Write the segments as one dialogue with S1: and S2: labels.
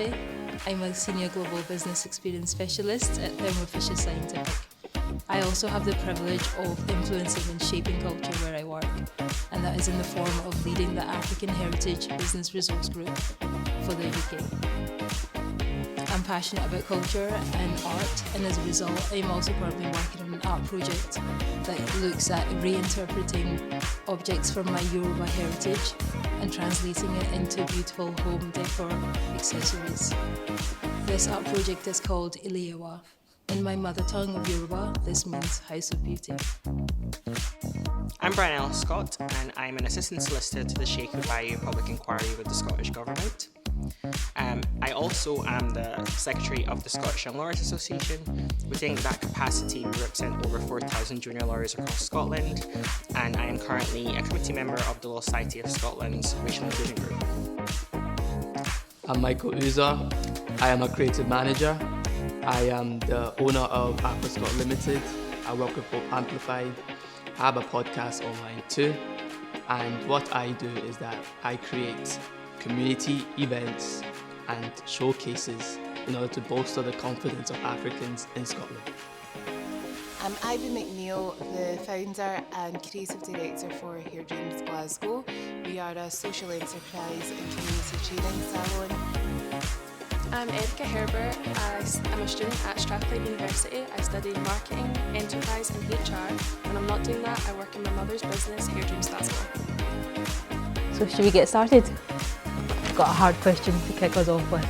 S1: philosophy. I'm a Senior Global Business Experience Specialist at Thermo Fisher Scientific. I also have the privilege of influencing and shaping culture where I work, and that is in the form of leading the African Heritage Business Resource Group for the UK. I'm passionate about culture and art, and as a result I'm also currently working on an art project that looks at reinterpreting objects from my Yoruba heritage and translating it into beautiful home decor accessories. This art project is called Ilewa. In my mother tongue of Yoruba, this means House of Beauty.
S2: I'm Brian L. Scott, and I'm an assistant solicitor to the Sheikhout Bayou Public Inquiry with the Scottish Government. I also am the Secretary of the Scottish Young Lawyers Association. Within that capacity, we represent over 4,000 junior lawyers across Scotland, and I am currently a committee member of the Law Society of Scotland's Racial Inclusion Group.
S3: I'm Michael Uzar. I am a creative manager. I am the owner of Aquascot Limited. I work with Hope Amplified. I have a podcast online too. And what I do is that I create community events and showcases in order to bolster the confidence of Africans in Scotland.
S4: I'm Ivy McNeil, the founder and creative director for Hair Dreams Glasgow. We are a social enterprise and community training salon.
S5: I'm Erica Herbert. I'm a student at Strathclyde University. I study marketing, enterprise and HR. When I'm not doing that, I work in my mother's business, Hair Dreams Glasgow.
S1: So should we get started? I've got a hard question to kick us off with.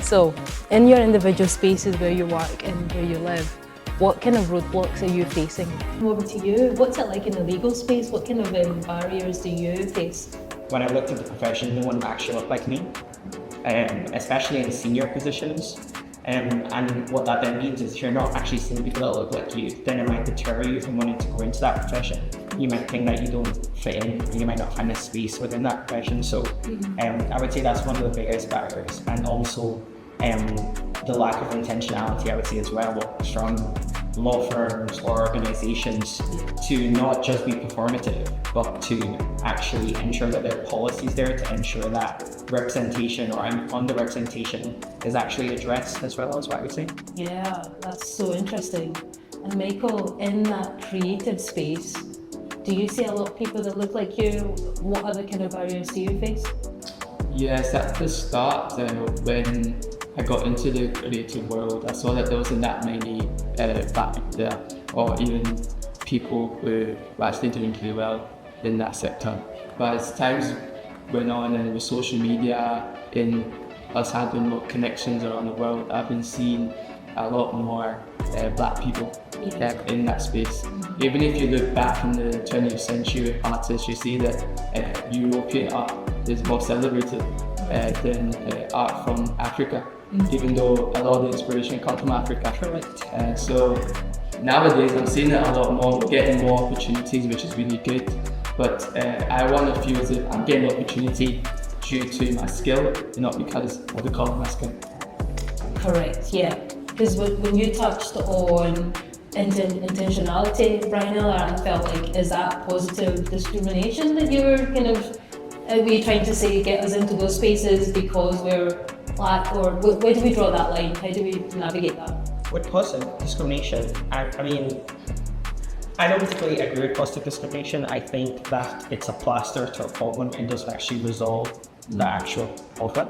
S1: So, in your individual spaces where you work and where you live, what kind of roadblocks are you facing? Over to you, what's it like in the legal space? What kind of barriers do you face?
S6: When I looked at the profession, no one actually looked like me, especially in senior positions. And what that then means is if you're not actually seeing people that look like you, then it might deter you from wanting to go into that profession. You might think that you don't fit in, or you might not find a space within that profession. So I would say that's one of the biggest barriers. And also the lack of intentionality, I would say as well, from law firms or organizations to not just be performative, but to actually ensure that there are policies there to ensure that representation or underrepresentation is actually addressed as well, as what I would say.
S1: Yeah, that's so interesting. And Michael, in that creative space, do you see a lot of people that look like you? What other kind of barriers do you face?
S3: Yes, at the start, when I got into the creative world, I saw that there wasn't that many back there, or even people who were actually doing really well in that sector. But as times went on, and with social media, in us having more connections around the world, I've been seeing a lot more black people in that space. Even if you look back in the 20th century artists, you see that European art is more celebrated than art from Africa, even though a lot of the inspiration comes from Africa. So nowadays I'm seeing it a lot more, we're getting more opportunities, which is really good. But I want to feel as if I'm getting the opportunity due to my skill, not because of the colour of my skin.
S1: Correct, yeah. Because when you touched on intentionality, Brian, I felt like, is that positive discrimination that you were kind of, were you trying to say get us into those spaces because we're black, or where do we draw that line? How do we navigate that?
S6: With positive discrimination, I mean, I don't particularly agree with positive discrimination. I think that it's a plaster to a problem and doesn't actually resolve the actual problem.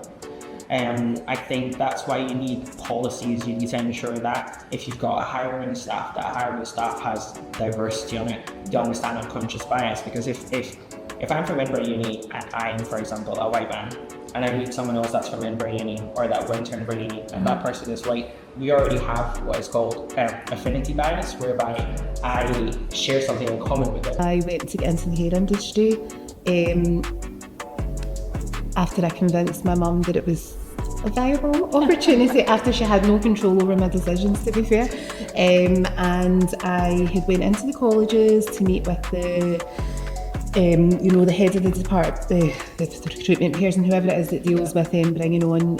S6: I think that's why you need policies. You need to ensure that if you've got a hiring staff, that hiring staff has diversity on it. You understand unconscious bias, because if I'm from Edinburgh Uni and I'm, for example, a white man, and I meet someone else that's from Edinburgh Uni, or that went to Edinburgh Uni, and that person is white, we already have what is called affinity bias, whereby I share something in common with them.
S4: I went to get into the hair industry after I convinced my mum that it was a viable opportunity, after she had no control over my decisions, to be fair. And I had went into the colleges to meet with the the head of the department, the recruitment person, whoever it is that deals with bringing on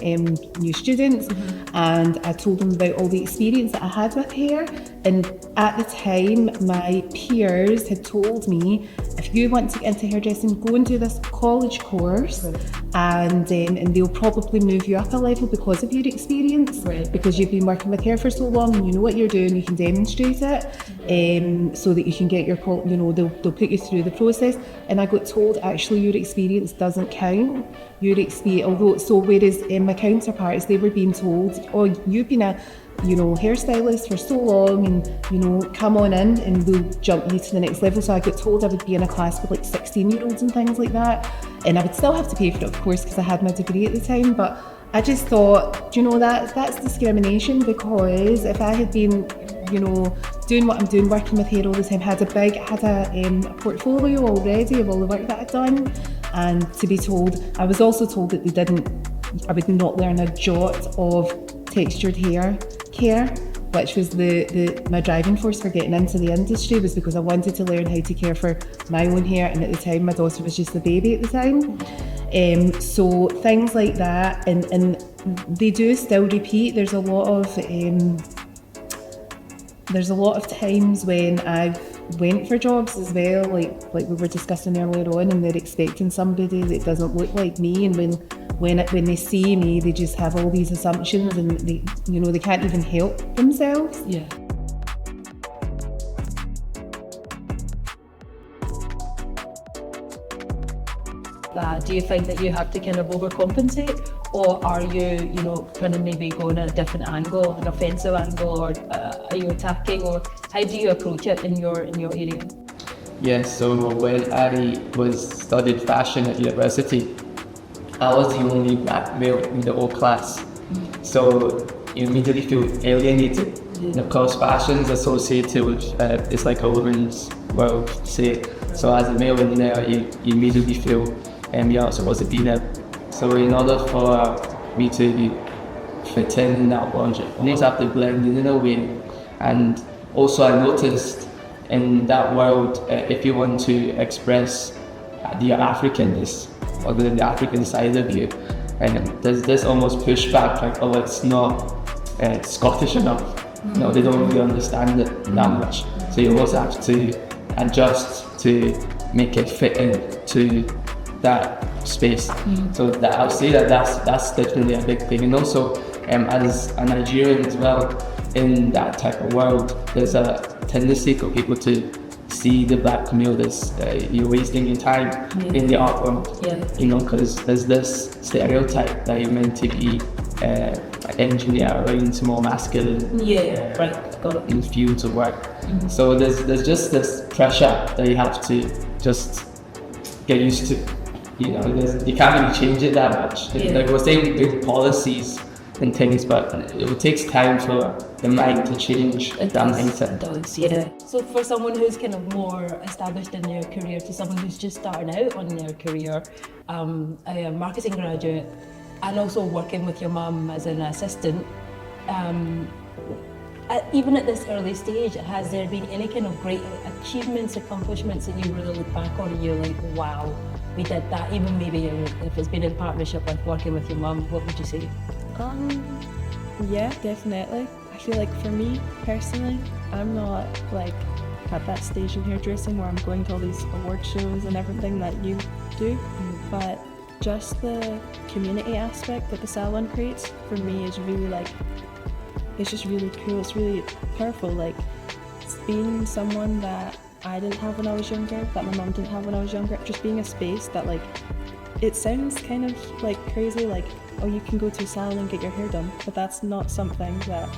S4: new students, and I told them about all the experience that I had with hair. And at the time, my peers had told me if you want to get into hairdressing, go and do this college course, and they'll probably move you up a level because of your experience, because you've been working with hair for so long and you know what you're doing, you can demonstrate it, so that you can get your, they'll put you through the process. And I got told actually your experience doesn't count. Your experience, whereas my counterparts, they were being told, oh, you've been a hairstylist for so long, and come on in and we'll jump you to the next level. So I got told I would be in a class with like 16-year-olds and things like that, and I would still have to pay for it, of course, because I had my degree at the time. But I just thought, that's discrimination, because if I had been doing what I'm doing, working with hair all the time, had a portfolio already of all the work that I'd done, and to be told, I was also told that I would not learn a jot of textured hair care, which was my driving force for getting into the industry, was because I wanted to learn how to care for my own hair, and at the time my daughter was just a baby at the time. So things like that, and they do still repeat. There's a lot of times when I've went for jobs as well, like we were discussing earlier on, and they're expecting somebody that doesn't look like me, and when they see me, they just have all these assumptions, and they can't even help themselves.
S1: Yeah.
S7: Do you find that you have to kind of overcompensate, or are you, kind of maybe going at a different angle, an offensive angle, or are you attacking, or how do you approach it in your area?
S3: Yeah, so when I studied fashion at university, I was the only black male in the whole class. So you immediately feel alienated. And of course, fashion's associated with, it's like a woman's world, say. So as a male in there, you immediately feel you're not supposed to be there. So in order for me to fit in that world, you almost have to blend in a way. And also I noticed in that world, if you want to express your Africanness, or the African side of you, and there's this almost pushback, like, oh, it's not Scottish enough. No, they don't really understand it that much. So you almost have to adjust to make it fit into that space. So I'll say that's definitely a big thing. And also, as a Nigerian as well, in that type of world, there's a tendency for people to see the black male as you're wasting your time in the art world, because there's this stereotype that you're meant to be an engineer or into more masculine in fields of work. So there's just this pressure that you have to just get used to. You can't really change it that much. Like we're saying, big policies and things, but it takes time for the mind to change that mindset.
S7: It does, yeah. So for someone who's kind of more established in their career to someone who's just starting out on their career, a marketing graduate, and also working with your mum as an assistant, even at this early stage, has there been any kind of great achievements, accomplishments that you really look back on and you're like, wow, we did that? Even maybe if it's been in partnership with working with your mum, what would you say?
S8: Yeah, definitely. I feel like for me personally, I'm not like at that stage in hairdressing where I'm going to all these award shows and everything that you do, but just the community aspect that the salon creates for me is really like, it's just really cool. It's really powerful. Like, it's being someone that I didn't have when I was younger, that my mum didn't have when I was younger, just being a space that, like, it sounds kind of like crazy, like, oh, you can go to a salon and get your hair done, but that's not something that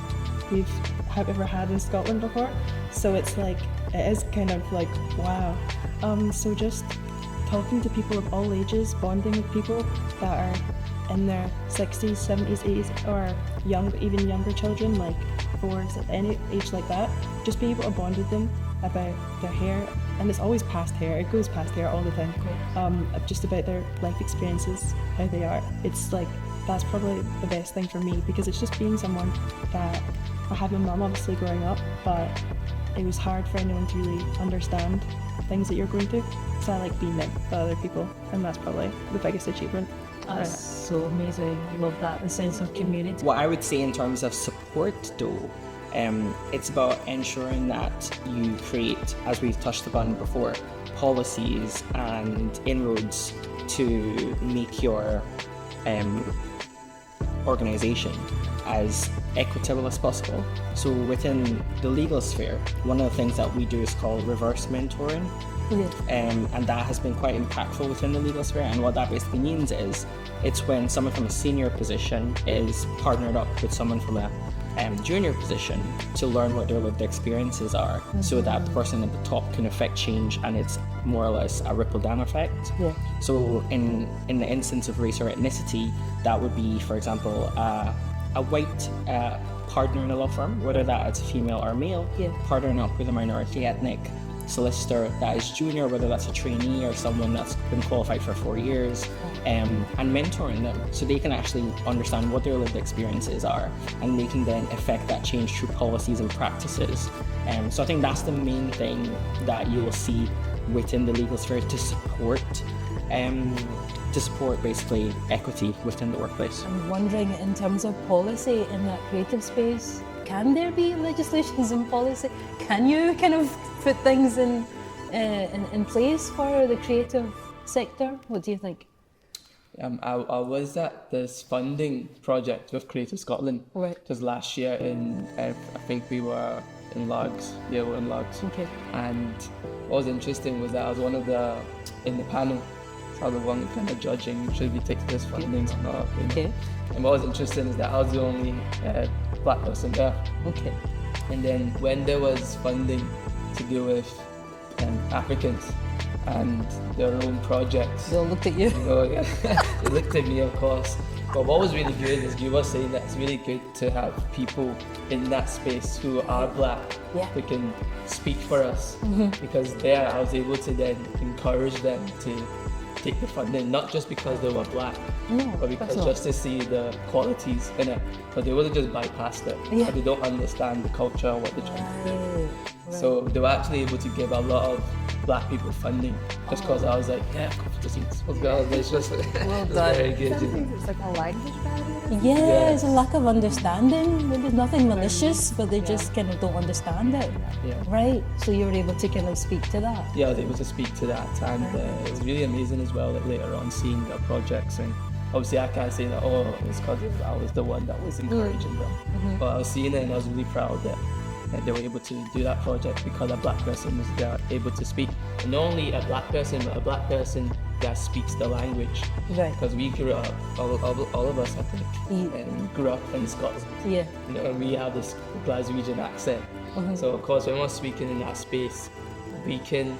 S8: we've ever had in Scotland before. So it's like, it is kind of like, wow. So just talking to people of all ages, bonding with people that are in their 60s, 70s, 80s, or even younger children, like 4s, at any age like that, just being able to bond with them about their hair. And it's always past hair, it goes past hair all the time. Just about their life experiences, how they are. It's like, that's probably the best thing for me, because it's just being someone that, I had my mum obviously growing up, but it was hard for anyone to really understand things that you're going through. So I like being there for other people, and that's probably the biggest achievement.
S7: That's so amazing. I love that, the sense of community.
S2: What I would say in terms of support though,
S6: It's about ensuring that you create, as we've touched upon before, policies and inroads to make your organisation as equitable as possible. So within the legal sphere, one of the things that we do is called reverse mentoring. And that has been quite impactful within the legal sphere. And what that basically means is it's when someone from a senior position is partnered up with someone from a junior position to learn what their lived experiences are, so that the person at the top can affect change, and it's more or less a ripple down effect. So in the instance of race or ethnicity, that would be, for example, a white partner in a law firm, whether that's a female or male, partnering up with a minority ethnic solicitor that is junior, whether that's a trainee or someone that's been qualified for 4 years, and mentoring them so they can actually understand what their lived experiences are, and they can then affect that change through policies and practices. So I think that's the main thing that you will see within the legal sphere to support basically equity within the workplace.
S7: I'm wondering, in terms of policy in that creative space, can there be legislations and policy? Can you kind of put things in place for the creative sector? What do you think?
S3: I was at this funding project with Creative Scotland just last year I think we were in Largs. Yeah, we're in Largs.
S7: Okay.
S3: And what was interesting was that I was one of in the panel. So I was the one kind of judging, should we take this funding or not. You know?
S7: Okay.
S3: And what was interesting is that I was the only black person there.
S7: Okay.
S3: And then when there was funding to do with Africans and their own projects,
S7: They all looked at you.
S3: They looked at me, of course. But what was really good is you were saying that it's really good to have people in that space who are black, who can speak for us. Because there I was able to then encourage them to take the funding, not just because they were black, but because just to see the qualities in it. But they wouldn't just bypass it, but they don't understand the culture and what they're trying to do. So they were actually able to give a lot of black people funding just because I was like, it's just
S7: Well
S3: it's
S7: done.
S3: very good.
S4: Sometimes it's like a language barrier.
S7: Yeah, it's a lack of understanding. There's nothing malicious, but they just kind of don't understand it. Right? So you were able to kind of speak to that.
S3: Yeah, I was able to speak to that, and it was really amazing as well, like, later on seeing their projects. And obviously I can't say that, it's because I was the one that was encouraging them, but I was seeing it and I was really proud that they were able to do that project because a black person was there able to speak. And not only a black person, but a black person that speaks the language.
S7: Right.
S3: Because we grew up, all of us I think, and grew up in Scotland.
S7: Yeah.
S3: You know, and we have this Glaswegian accent. So of course when we're speaking in that space, we can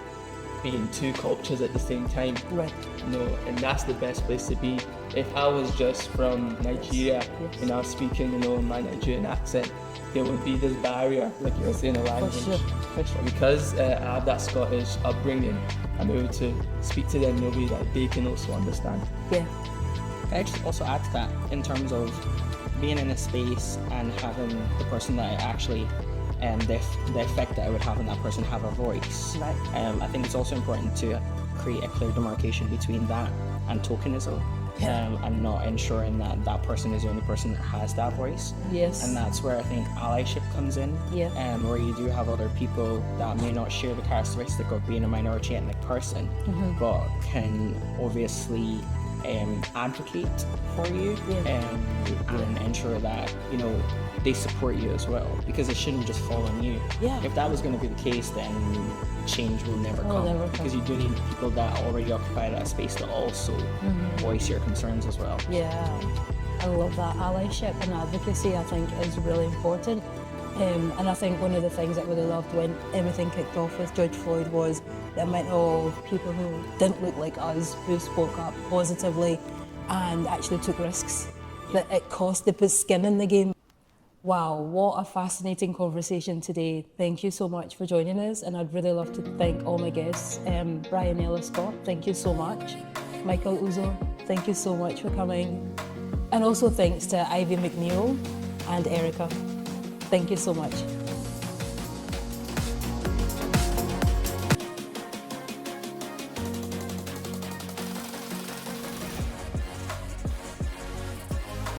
S3: be in two cultures at the same time.
S7: Right.
S3: You know, and that's the best place to be. If I was just from Nigeria and I was speaking, my Nigerian accent, there would be this barrier, like you were saying, a language.
S7: For sure.
S3: Because I have that Scottish upbringing, I'm able to speak to them in a way that they can also understand.
S7: Yeah.
S2: Can I just also add to that in terms of being in a space and having the person that I actually the effect that I would have on that person have a voice.
S7: Right.
S2: I think it's also important to create a clear demarcation between that and tokenism. And not ensuring that that person is the only person that has that voice.
S7: Yes.
S2: And that's where I think allyship comes in. Where you do have other people that may not share the characteristic of being a minority ethnic person, but can obviously advocate for you and ensure that they support you as well, because it shouldn't just fall on you. If that was going to be the case, then change will never come, because you do need people that already occupy that space to also voice your concerns as well.
S7: I love that. Allyship and advocacy, I think, is really important. And I think one of the things that I really loved when everything kicked off with George Floyd was the amount of people who didn't look like us who spoke up positively and actually took risks. That it cost to put skin in the game. Wow, what a fascinating conversation today. Thank you so much for joining us, and I'd really love to thank all my guests. Brian Ellis Scott, thank you so much. Michael Uzo, thank you so much for coming. And also thanks to Ivy McNeil and Erica. Thank you so much.